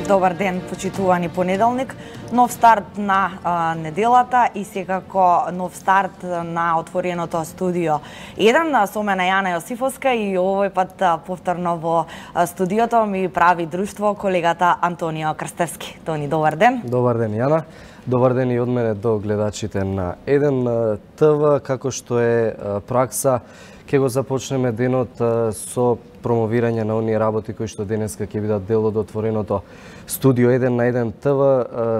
Добар ден, почитувани понеделник. Нов старт на неделата и секако нов старт на отвореното студио 1. Со мене Јана Јосифовска и овој пат повторно во студиото ми прави друштво колегата Антонио Крстевски. Тони, добар ден. Добар ден, Јана. Добар ден и од мене до гледачите на 1 ТВ. Како што е пракса, ќе го започнеме денот со промовирање на оние работи кои што денеска ќе бидат дел од отвореното студио 1 на 1 ТВ.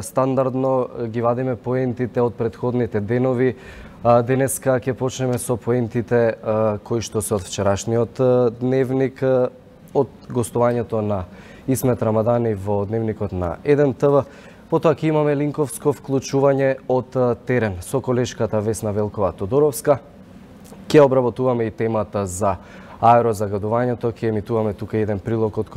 Стандардно ги вадиме поентите од претходните денови. Денеска ќе почнеме со поентите кои што се од вчерашниот дневник, од гостувањето на Исмет Рамадани во дневникот на 1 ТВ. Потоа ќе имаме линковско вклучување од терен со колешката Весна Велкова Тодоровска. Ќе обработуваме и темата за аерозагадувањето, ќе емитуваме тука еден прилог од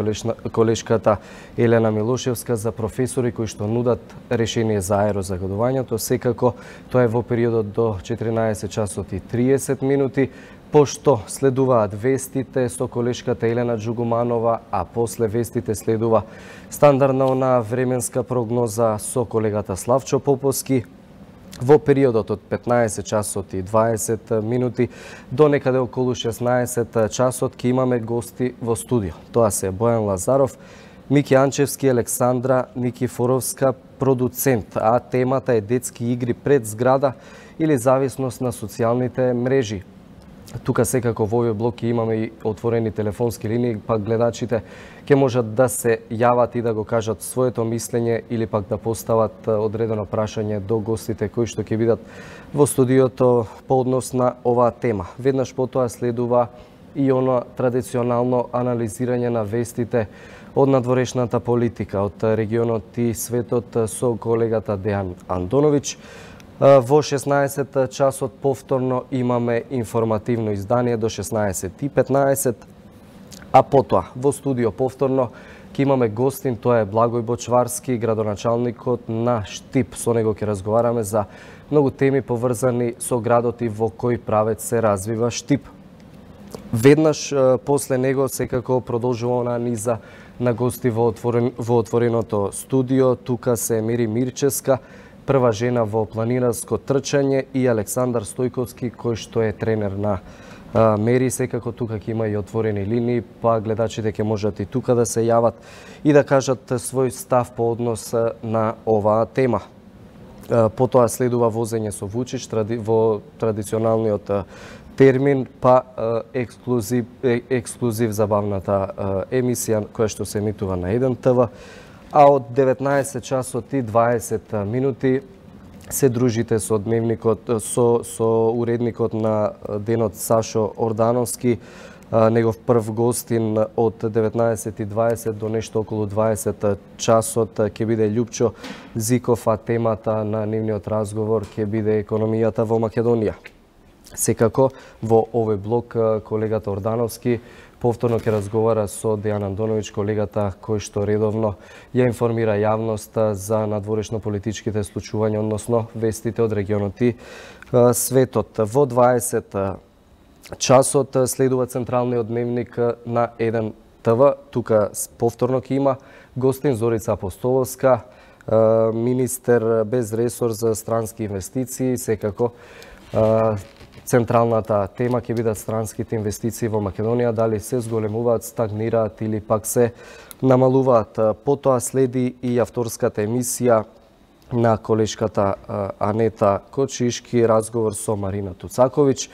колешката Елена Милошевска за професори кои што нудат решение за аерозагадувањето. Секако тоа е во периодот до 14 часот и 30 минути, пошто следуваат вестите со колешката Елена Джугуманова, а после вестите следува стандардна она временска прогноза со колегата Славчо Поповски. Во периодот од 15 часот и 20 минути до некаде околу 16 часот ќе имаме гости во студио. Тоа се Бојан Лазаров, Мики Анчевски, Александра Никифоровска, продуцент, а темата е детски игри пред зграда или зависност на социјалните мрежи. Тука секако во овој блок имаме и отворени телефонски линии, пак гледачите ќе можат да се јават и да го кажат своето мислење или пак да постават одредено прашање до гостите кои што ќе бидат во студиото по однос на оваа тема. Веднаш потоа следува и оно традиционално анализирање на вестите од надворешната политика, од регионот и светот со колегата Дејан Андоновиќ. Во 16 часот повторно имаме информативно издание до 16:15, а потоа во студио повторно ќе имаме гостин, тоа е Благој Бочварски, градоначалникот на Штип. Со него ќе разговараме за многу теми поврзани со градот и во кој правец се развива Штип. Веднаш после него секако продолжува онаа низа на гости во отвореното студио. Тука се Мири Мирческа, прва жена во планинарско трчање, и Александар Стојковски, кој што е тренер на Мери. Секако тука ќе има и отворени линии, па гледачите ќе можат и тука да се јават и да кажат свој став по однос на оваа тема. Потоа следува возење со Вучич во традиционалниот термин, па ексклузив забавната емисија која што се емитува на 1 ТВ. А од 19 часот и 20 минути се дружите со дневникот, со уредникот на денот Сашо Ордановски. Негов прв гостин од 19:20 до нешто околу 20 часот ќе биде Љупчо Зиков, а темата на нивниот разговор ќе биде економијата во Македонија. Секако во овој блок колегата Ордановски повторно ќе разговара со Дејан Андоновиќ, колегата кој што редовно ја информира јавноста за надворешно-политичките случувања, односно вестите од регионот и светот. Во 20 часот следува централниот дневник на 1 ТВ. Тука повторно ќе има гостин Зорица Апостоловска, министер без ресор за странски инвестиции. Секако централната тема ќе бидат странските инвестиции во Македонија, дали се зголемуваат, стагнираат или пак се намалуваат. Потоа следи и авторската емисија на колешката Анета Кочишки, разговор со Марина Туцаковиќ.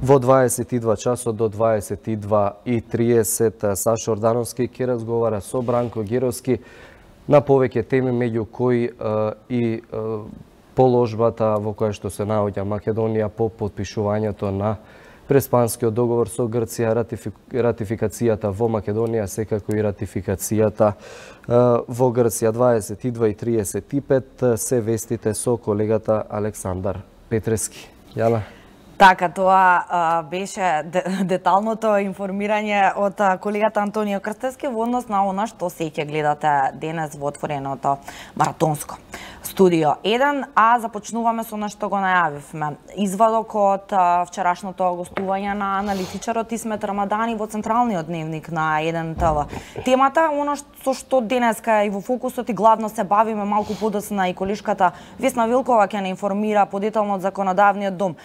Во 22 часот до 22:30 Сашо Ордановски ќе разговара со Бранко Геровски на повеќе теми, меѓу кои и положбата во која што се наоѓа Македонија по потпишувањето на Преспанскиот договор со Грција, ратификацијата во Македонија, секако и ратификацијата во Грција. 22:35 се вестите со колегата Александар Петрески. Јана. Така, тоа беше деталното информирање од колегата Антонио Крстевски во однос на она што се ќе гледате денес во отвореното маратонско студио 1, а започнуваме со нешто го најавивме. Извадок од вчерашното гостување на аналитичарот Исмет Рамадани во централниот дневник на 1 ТВ. Темата, она со што денеска и во фокусот и главно се бавиме малку подоцна и колишката Весна Вилкова ќе не информира подетално од законодавниот дом.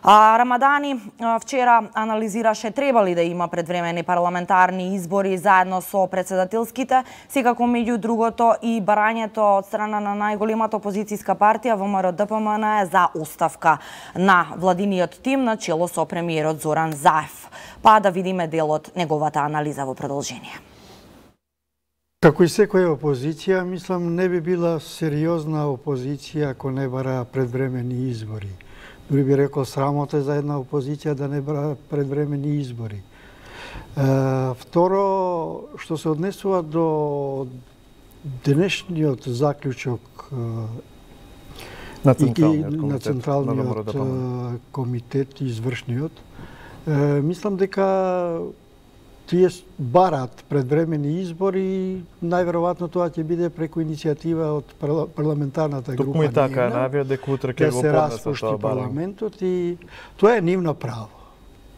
Рамадани вчера анализираше треба ли да има предвремени парламентарни избори заедно со председателските, секако меѓу другото и барањето од страна на најголемата опозицијска партија ВМРО-ДПМН за оставка на владиниот тим на чело со премиерот Зоран Заев. Па да видиме дел од неговата анализа во продолжение. Како и секоја опозиција, мислам не би била сериозна опозиција ако не бара предвремени избори. Дори би рекол срамота за една опозиција да не бара предвремени избори. Второ, што се однесува до денешниот заклучок на Централниот комитет, извршниот, мислам дека тие барат предвремени избори, најверојатно тоа ќе биде преку иницијатива од парламентарната група. Токму и така навија дека утре ќе го се распушти парламентот и тоа е нивно право.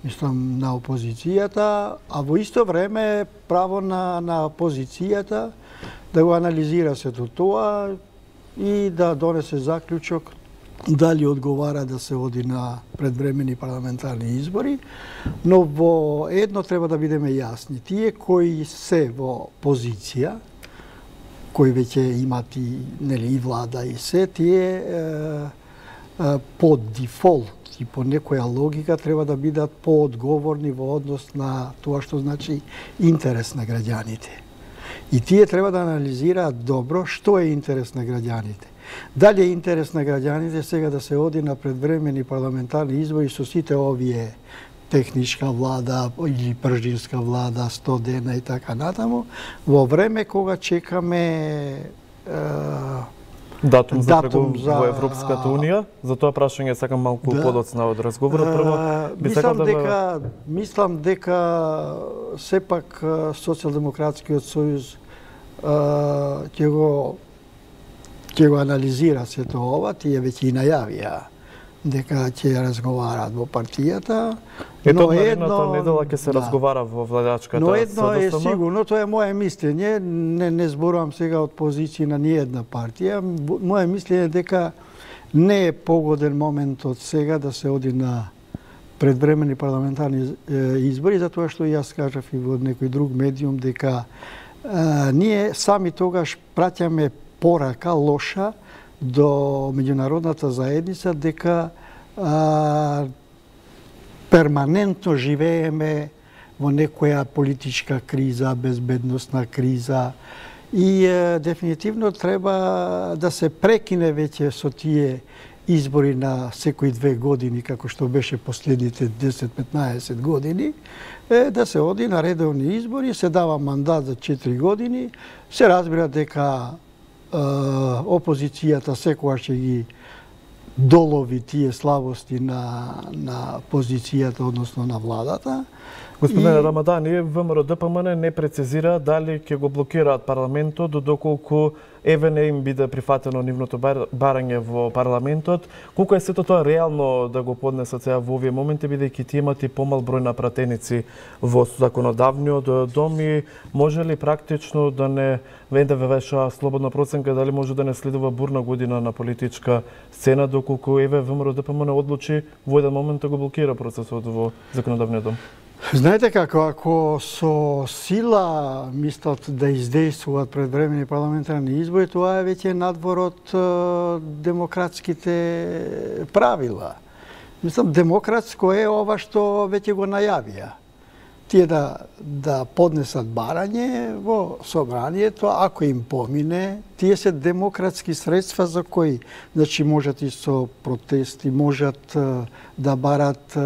Мислам на опозицијата, а во исто време право на опозицијата да го анализира сето тоа и да донесе заклучок дали одговара да се оди на предвремени парламентарни избори, но во едно треба да бидеме јасни. Тие кои се во позиција, кои веќе имат и влада и се, тие по дефолт и по некоја логика треба да бидат поодговорни во однос на тоа што значи интерес на граѓаните. И тие треба да анализираат добро што е интерес на граѓаните. Дали е интерес на граѓаните сега да се оди на предвремени парламентарни избори со сите овие техничка влада или пржинска влада, 100 дена и така натаму, во време кога чекаме датум за во Европската унија? За тоа прашање сакам малку подоцна од разговорот. Прво, мислам дека сепак Социјалдемократскиот сојуз ќе го анализира сето ова, тие веќе и најавија дека ќе разговараат во партијата. Ето наредната недела ќе се разговара во владачката. Но едно е сигурно, тоа е моје мислење, не зборувам сега од позиција на ниедна партија. Моје мислење е дека не е погоден моментот сега да се оди на предвремени парламентарни избори, затоа што јас кажав и во некој друг медиум дека ние сами тогаш праќаме порака лоша до меѓународната заедница дека перманентно живееме во некоја политичка криза, безбедносна криза и дефинитивно треба да се прекине веќе со тие избори на секои 2 години, како што беше последните 10-15 години, да се оди на редовни избори, се дава мандат за 4 години, се разбира дека опозицијата секогаш ќе ги долови тие слабости на позицијата, односно на владата. Господине Рамадани, ВМРО-ДПМН не прецизира дали ќе го блокираат парламентот доколку еве не им биде прифатено нивното барање во парламентот. Колку е сето тоа реално да го поднесат сега во овие моменти, бидејќи ти имат и помал број на пратеници во законодавниот дом и може ли практично да не венде веша слободна проценка дали може да не следува бурна година на политичка сцена доколку еве ВМРО-ДПМН одлучи во еден момент да го блокира процесот во законодавниот дом? Знаете како, ако со сила мислат да издействуваат предвремени парламентарни избори, тоа е веќе надвор од демократските правила. Мислам, демократско е ова што веќе го најавија. Тие да поднесат барање во собранието, ако им помине, тие се демократски средства за кои, значи можат и со протести, можат да барат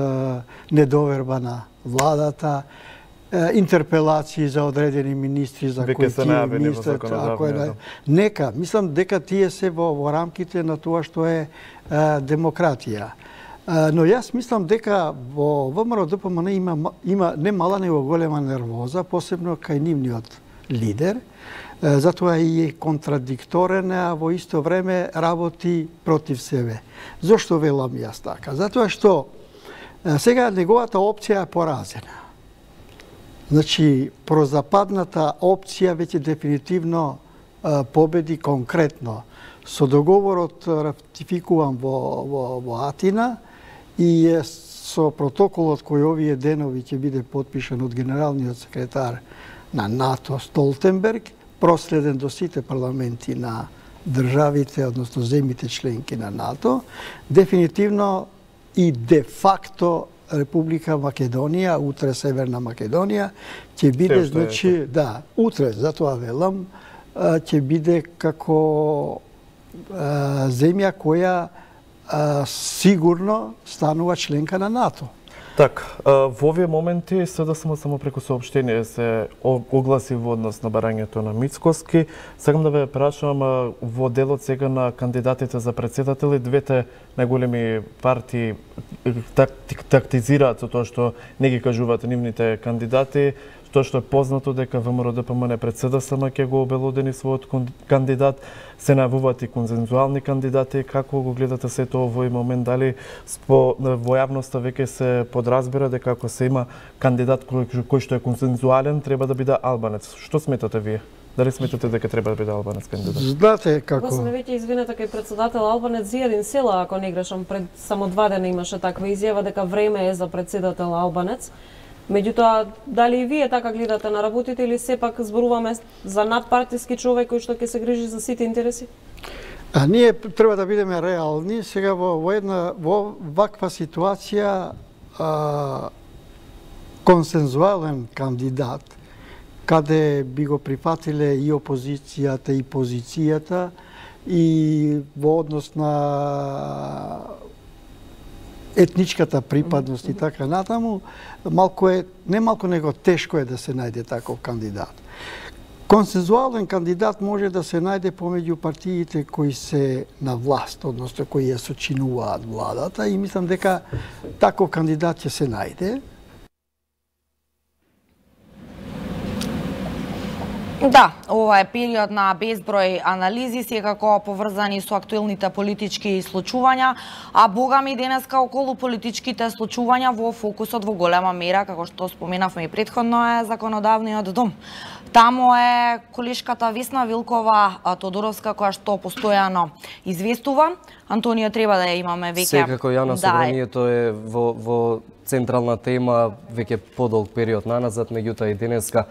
недоверба на владата, интерпелации за одредени министри за кои тие мислат, ако е нека, мислам дека тие се во рамките на тоа што е демократија. Но јас мислам дека во ВМРО ДПМН има не мала него голема нервоза, посебно кај нивниот лидер, затоа и е контрадикторен, а во исто време работи против себе. Зошто велам јас така? Затоа што сега неговата опција е поразена. Значи, прозападната опција веќе дефинитивно победи конкретно. Со договорот ратификуван во Атина и со протоколот кој овие денови ќе биде подпишан од генералниот секретар на НАТО Столтенберг, проследен до сите парламенти на државите, односно земјите членки на НАТО, дефинитивно и де факто Република Македонија, утре Северна Македонија, ќе биде, значи, да, утре, затоа велам, ќе биде како земја која сигурно станува членка на НАТО. Так, во овие моменти СДСМ само преку соопштение се огласи во однос на барањето на Мицкоски. Сакам да ве прашувам во делот сега на кандидатите за председатели, двете најголеми партии тактизираат со тоа што не ги кажуваат нивните кандидати, тоа што е познато дека ВМРО ДПМН пред СДСМ ќе го обелодени својот кандидат, се најавуваат и консензуални кандидати. Како го гледате се тоа во овој момент? Дали во јавноста веќе се подразбира дека ако се има кандидат кој што е консензуален, треба да биде албанец? Што сметате вие? Дали сметате дека треба да биде албанец кандидат? Знаете како? Сме веќе извинета кај председател албанец Зијадин Села, ако не грешам, пред само 2 дена имаше таква изјава дека време е за председател албанец. Меѓутоа, дали и вие така гледате на работите или сепак зборуваме за надпартиски човек кој што ќе се грижи за сите интереси? Ние треба да бидеме реални. Сега во ваква ситуација консензуален кандидат, каде би го прифатиле и опозицијата и позицијата и во однос на етничката припадност и така натаму, не малку него тешко е да се најде таков кандидат. Консензуален кандидат може да се најде помеѓу партиите кои се на власт, односно кои ја сочинуваат владата, и мислам дека таков кандидат ќе се најде. Да, ова е период на безброј анализи, секако поврзани со актуелните политички случувања, а богами денеска околу политичките случувања во фокусот во голема мера, како што споменавме и претходно, е законодавниот дом. Таму е колешката Весна Вилкова Тодоровска, која што постојано известува. Антонио, треба да ја имаме веќе. Секако, Јана, собранието е во централна тема веќе подолг период наназад, меѓутоа и денеска,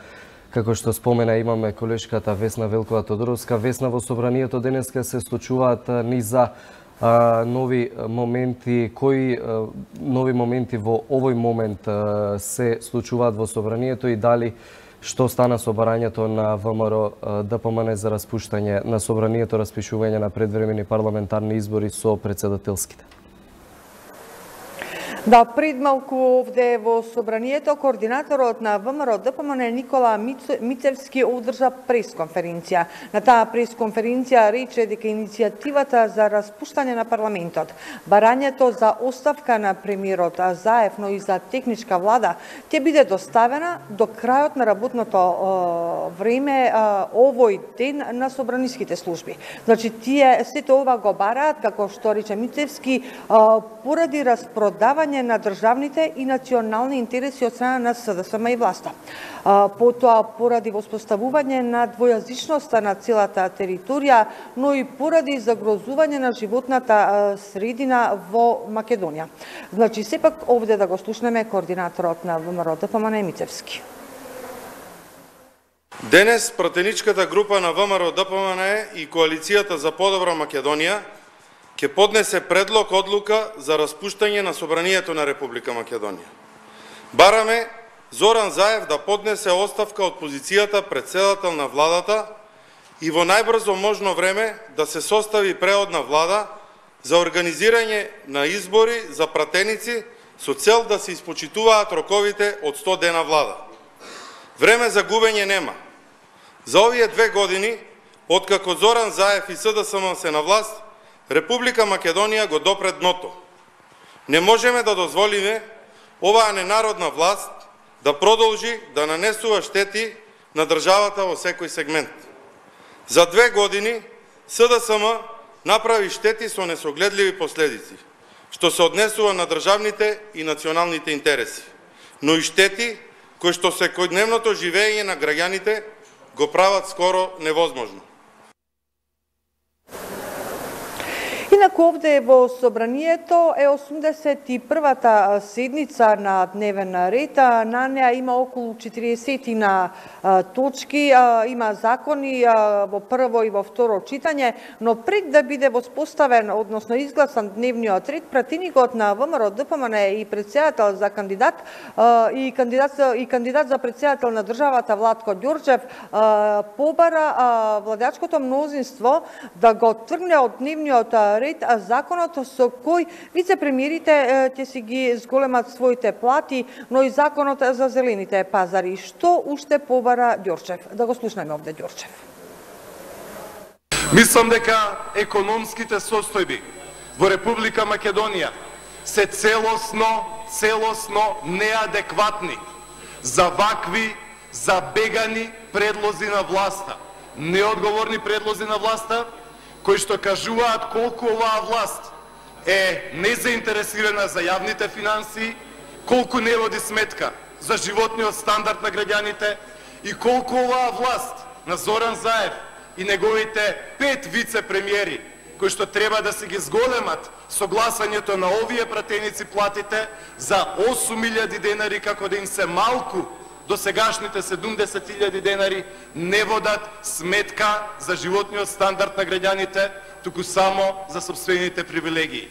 како што спомена, имаме колешката Весна Велкова Тодоровска. Весна, во собранието денеска се случуваат низа нови моменти. Кои нови моменти во овој момент се случуваат во собранието и дали што стана со барањето на ВМРО ДПМН за распуштање на собранието, распишување на предвремени парламентарни избори со председателските? Да, пред малку овде во собранието координаторот на ВМРО ДПМН Никола Мицевски одржа пресконференција. На таа пресконференција рече дека иницијативата за распуштање на парламентот, барањето за оставка на премиерот Заев, но и за техничка влада, ќе биде доставена до крајот на работното време овој ден на собраниските служби. Значи, тие сето ова го бараат, како што рече Мицевски, поради распродавање на државните и национални интереси од страна на СДСМ и власта. Потоа, поради воспоставување на двојазичноста на целата територија, но и поради загрозување на животната средина во Македонија. Значи, сепак овде да го слушнеме координаторот на ВМРО ДПМН Мицевски. Денес пратеничката група на ВМРО ДПМН и Коалицијата за подобра Македонија ќе поднесе предлог одлука за распуштање на собранието на Република Македонија. Бараме Зоран Заев да поднесе оставка од позицијата председател на владата и во најбрзо можно време да се состави преодна влада за организирање на избори за пратеници со цел да се испочитуваат роковите од 100 дена влада. Време за губење нема. За овие 2 години, откако Зоран Заев и СДСМ се на власт, Република Македонија го допре дното. Не можеме да дозволиме оваа ненародна власт да продолжи да нанесува штети на државата во секој сегмент. За 2 години СДСМ направи штети со несогледливи последици, што се однесува на државните и националните интереси, но и штети кои што секојдневното живење на граѓаните го прават скоро невозможно. Инаку овде во Собранието е 81-та седница на дневен ред. На неа има околу 40 на точки, има закони во прво и во второ читање, но пред да биде воспоставен, односно изгласан дневниот ред, пратеникот на ВМРО ДПМН и председател за кандидат за председател на државата Владко Ѓорчев побара владеачкото мнозинство да го отврне од дневниот ред законот со кој вице-премиерите ќе си ги зголемат своите плати, но и законот за зелените пазари. Што уште побара Ѓорчев? Да го слушнеме овде Ѓорчев. Мислам дека економските состојби во Република Македонија се целосно неадекватни за вакви забегани предлози на власта, неодговорни предлози на власта, кои што кажуваат колку оваа власт е незаинтересирана за јавните финансии, колку не води сметка за животниот стандард на граѓаните и колку оваа власт на Зоран Заев и неговите 5 вице-премиери, кои што треба да се ги зголемат со гласањето на овие пратеници платите за 8.000 денари, како да им се малку до сегашните 70.000 денари, не водат сметка за животниот стандард на граѓаните, туку само за сопствените привилегии.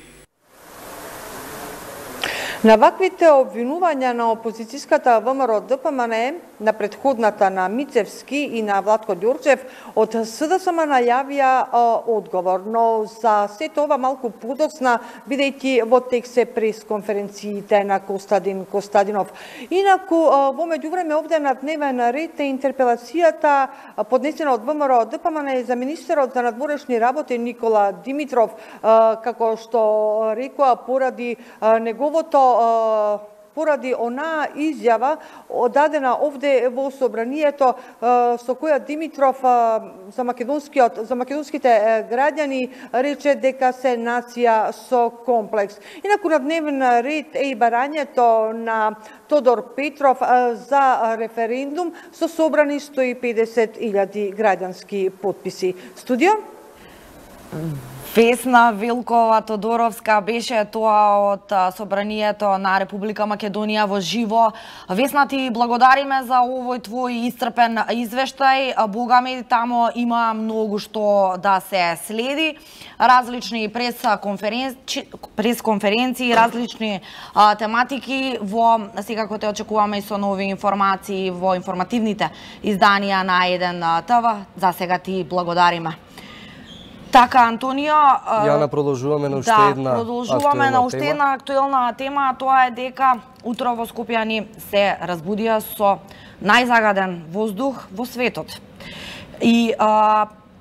На ваквите обвинувања на опозицијската ВМРО ДПМН, на претходната на Мицевски и на Владко Ѓорчев, од СДСМ најавија одговор, но за сето ова малку подоцна, бидејќи во тек се пресконференциите на Костадин Костадинов. Инаку, во меѓувреме овде на дневен ред е интерпелацијата поднесена од ВМРО ДПМН за министерот за надворешни работи Никола Димитров, како што рекоа поради неговото поради онаа изјава дадена овде во Собранието со која Димитров за македонските граѓани рече дека се нација со комплекс. Инаку на дневен ред е и барањето на Тодор Петров за референдум со собрани 150.000 граѓански потписи. Студио? Весна Вилкова Тодоровска беше тоа од Собранието на Република Македонија во живо. Весна, ти благодариме за овој твој исцрпен извештај. Богами, тамо има многу што да се следи. Различни пресконференции, различни тематики. Секако те очекуваме и со нови информации во информативните изданија на Еден ТВ. За сега ти благодариме. Така, Антонио, Јана, продолжуваме на уште една актуелна тема, тоа е дека утро во Скопје ни се разбудија со најзагаден воздух во светот. И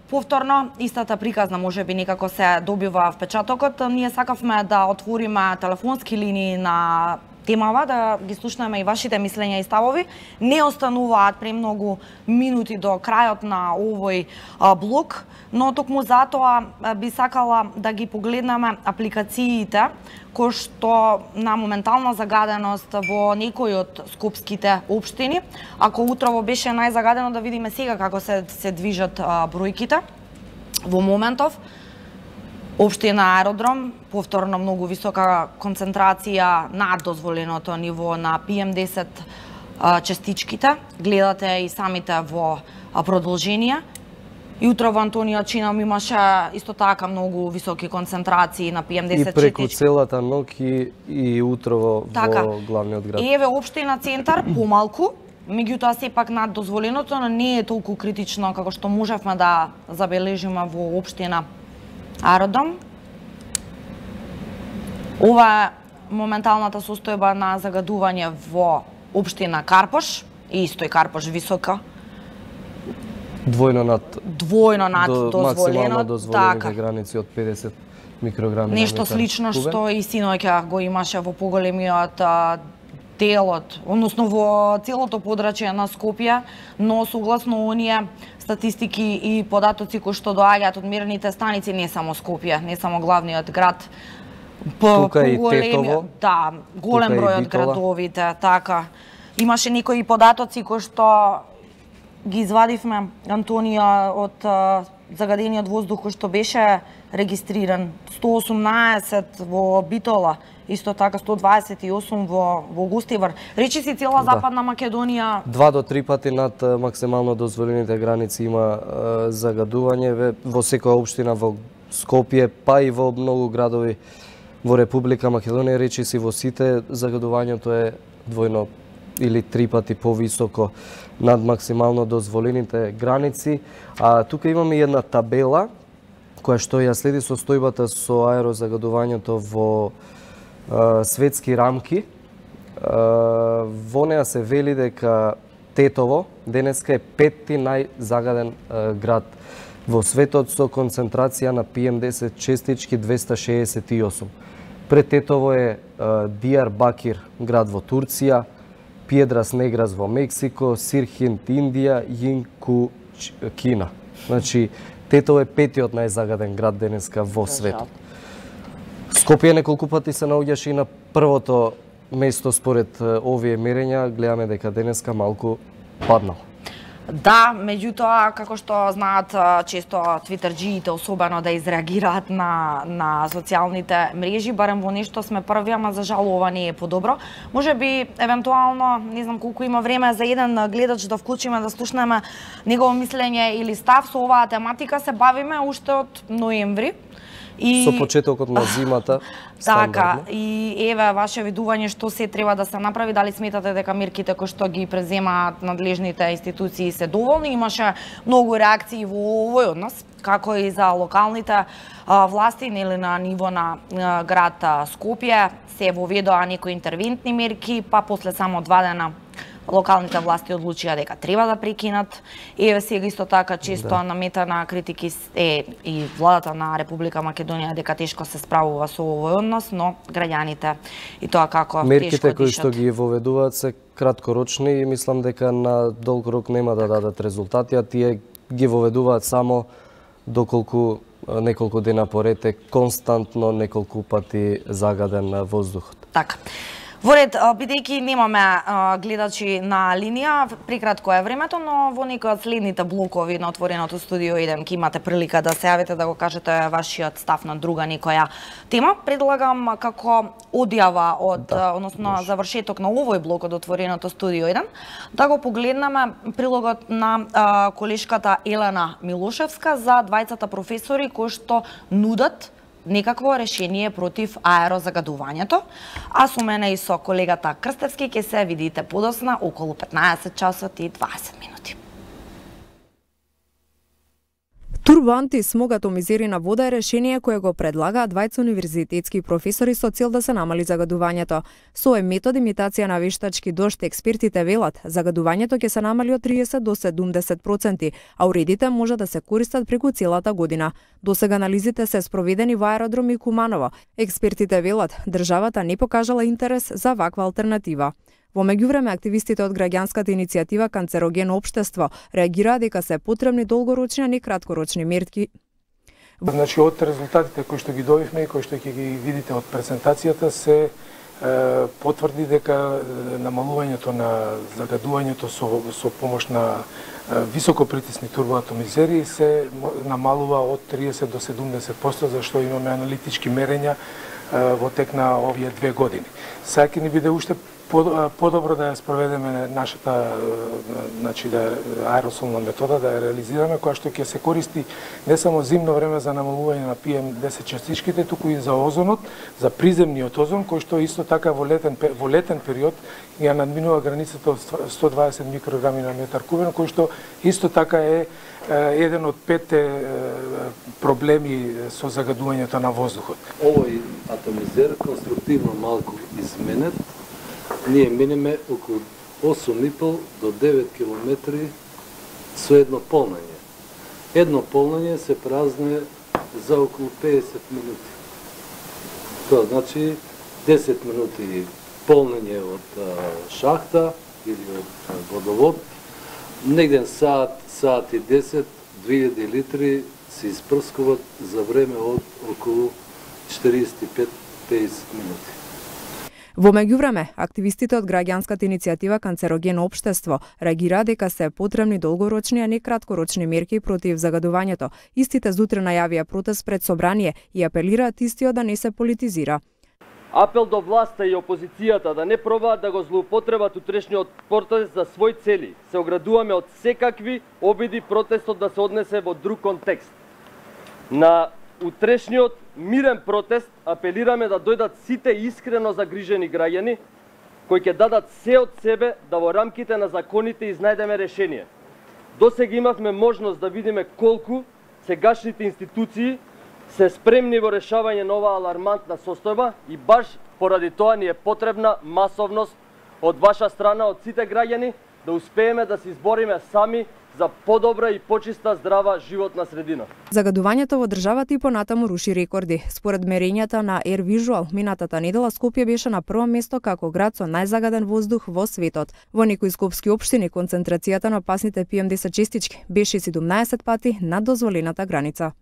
повторно, истата приказна можеби некако се добива впечатокот. Ние сакавме да отвориме телефонски линии на темава, да ги слушнеме и вашите мислења и ставови. Не остануваат премногу минути до крајот на овој блок, но токму затоа би сакала да ги погледнеме апликациите кои што на моментална загаденост во некои од скопските општини. Ако утрово беше најзагадено, да видиме сега како се движат бројките во моментов. Општина Аеродром, повторно многу висока концентрација над дозволеното ниво на PM10 частичките. Гледате и самите во продолжение. И утро во Антонио Чинам имаше исто така многу високи концентрации на PM10 частички. И преку целата ног и утрово во главниот град. Еве општина Центар помалку, меѓутоа сепак над дозволеното, но не е толку критично како што можевме да забележиме во општина Аеродром. Ова е моменталната состојба на загадување во општина Карпош, и исто и Карпош висока. Двојно над дозволено. Максимално дозволените граници од 50 микрограми Нешто на метар слично кубен. што и синоќа го имаше во поголемиот делот, односно во целото подрачје на Скопје, но согласно оние статистики и податоци кои што доаѓаат од мерните станици, не само Скопје, не само главниот град, Тука и Тетово. Да, голем тука и број од Битола. градовите, така. Имаше некои податоци кои што ги извадивме, Антонија, од загадениот воздух кој што беше регистриран. 118 во Битола, исто така 128 во Гостивар. Речи си цела Западна Македонија. 2 до 3 пати над максимално дозволените граници има загадување во секоја општина во Скопје, па и во многу градови во Република Македонија. Речи си во сите загадувањето е двојно или 3 пати повисоко над максимално дозволените граници. А тука имаме една табела која што ја следи состојбата со аерозагадувањето во светски рамки. Во неа се вели дека Тетово денеска е 5ти најзагаден град во светот со концентрација на PM10 честички 268. Пред Тетово е Дијарбакир, град во Турција, Пиедрас Неграс во Мексико, Сирхинт Индија, Јинку Кина. Значи, Тетово е 5тиот најзагаден град денеска во светот. Скопје неколку пати се наоѓаше и на првото место според овие мерења. Гледаме дека денеска малку паднал. Да, меѓутоа, како што знаат често твитерџиите, особено да изреагираат на социјалните мрежи, барем во нешто сме први, ама за жал ова не е подобро. Може би, евентуално, не знам колку има време за еден гледач да вклучиме, да слушнеме негово мислење или став со оваа тематика, се бавиме уште од ноември. Со почетокот на зимата. Така, и еве ваше видување што се треба да се направи, дали сметате дека мерките кои што ги преземаат надлежните институции се доволни? Имаше многу реакции во овој однос, како и за локалните власти, нели на ниво на град Скопје, се воведоа некои интервентни мерки, па после само 2 дена локалните власти одлучија дека треба да прекинат. Еве сега исто така често наметана критики е и владата на Република Македонија дека тешко се справува со овој однос, но граѓаните и тоа како мерките тешко кои дишат. што ги воведуваат се краткорочни и мислам дека на долг рок нема да дадат резултати, а тие ги воведуваат само доколку неколку дена поред е константно неколку пати загаден воздухот. Така. Во ред, бидејќи немаме гледачи на линија, прикратко е времето, но во некој од следните блокови на Отвореното студио 1 ќе имате прилика да се јавите да го кажете вашиот став на друга некоја тема. Предлагам како одјава од, односно завршеток на овој блок од Отвореното студио 1, да го погледнеме прилогот на колешката Елена Милошевска за двајцата професори кои што нудат некакво решение против аерозагадувањето, а со мене и со колегата Крстевски ќе се видите подосна околу 15 часот и 20 минути. Турбоантисмог атомизирана вода е решение кое го предлагаат двајца универзитетски професори со цел да се намали загадувањето. Со овој метод имитација на вештачки дожд, експертите велат, загадувањето ќе се намали од 30 до 70%, а уредите може да се користат преку целата година. Досега анализите се спроведени во аеродроми Куманово. Експертите велат, државата не покажала интерес за ваква алтернатива. Во меѓувреме, активистите од граѓанската иницијатива Канцерогено општество реагираа дека се потребни долгорочни, а не краткорочни мерки. Значи, од резултатите кои што ги добивме и кои што ќе ги видите од презентацијата се потврди дека намалувањето на загадувањето со помош на високопритисни турбоатомизери се намалува од 30 до 70%, зашто имаме аналитички мерења во тек на овие 2 години. Сега ќе ни биде уште подобро да ја спроведеме нашата значи аеросолна метода, да ја реализираме, која што ќе се користи не само зимно време за намалување на PM10 частичките, туку и за озонот, за приземниот озон, кој што исто така во летен период ја надминува границата од 120 микрограми на метар кубен, кој што исто така е еден од 5 проблеми со загадувањето на воздухот. Овој атомизер конструктивно малку изменет. Ние минеме околу 8,5 до 9 километри со едно полнење. Едно полнење се празне за околу 50 минути. Тоа значи 10 минути полнење од шахта или од водовод, негден саат и 10, 2000 литри се испрскуват за време од околу 45-50 минути. Во меѓувреме, активистите од граѓанската иницијатива Канцерогено општество реагира дека се потребни долгорочни, а не краткорочни мерки против загадувањето. Истите зутре најавија протест пред собрание и апелираат истиот да не се политизира. Апел до власта и опозицијата да не пробаат да го злоупотребат утрешниот протест за своји цели. Се оградуваме од секакви обиди протестот да се однесе во друг контекст. На утрешниот мирен протест апелираме да дојдат сите искрено загрижени граѓани кои ќе дадат се од себе да во рамките на законите изнајдеме решение. Досега имавме можност да видиме колку сегашните институции се спремни во решавање на оваа алармантна состојба и баш поради тоа ни е потребна масовност од ваша страна, од сите граѓани, да успееме да се избориме сами за подобра и почиста здрава животна средина. Загадувањето во државата и понатаму руши рекорди. Според мерењата на Air Visual, минатата недела Скопје беше на прво место како град со најзагаден воздух во светот. Во некои скопски општини концентрацијата на опасните PM10 честички беше 17 пати над дозволената граница.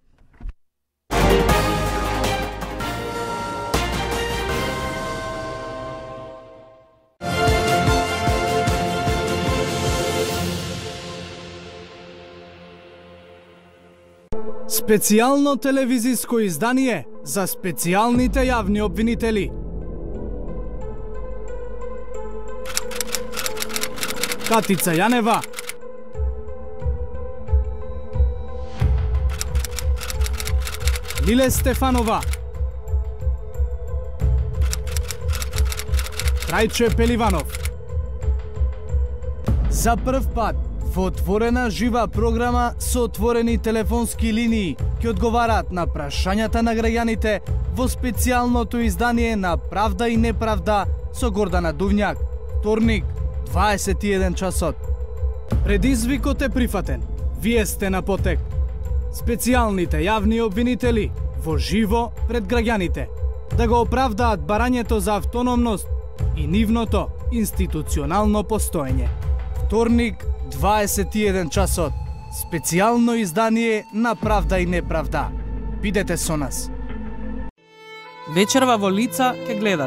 Специјално телевизиско издание за специјалните јавни обвинители. Катица Јанева, Лиле Стефанова, Трајче Пеливанов. За прв пат во отворена жива програма со отворени телефонски линии ќе одговараат на прашањата на граѓаните во специјалното издание на Правда и неправда со Гордана Дувњак. Вторник, 21 часот. Предизвикот е прифатен. Вие сте на потек. Специјалните јавни обвинители во живо пред граѓаните да го оправдаат барањето за автономност и нивното институционално постоење. Вторник, 21 часот. Специјално издание на Правда и неправда. Бидете со нас. Вечерва во лица ке гледат.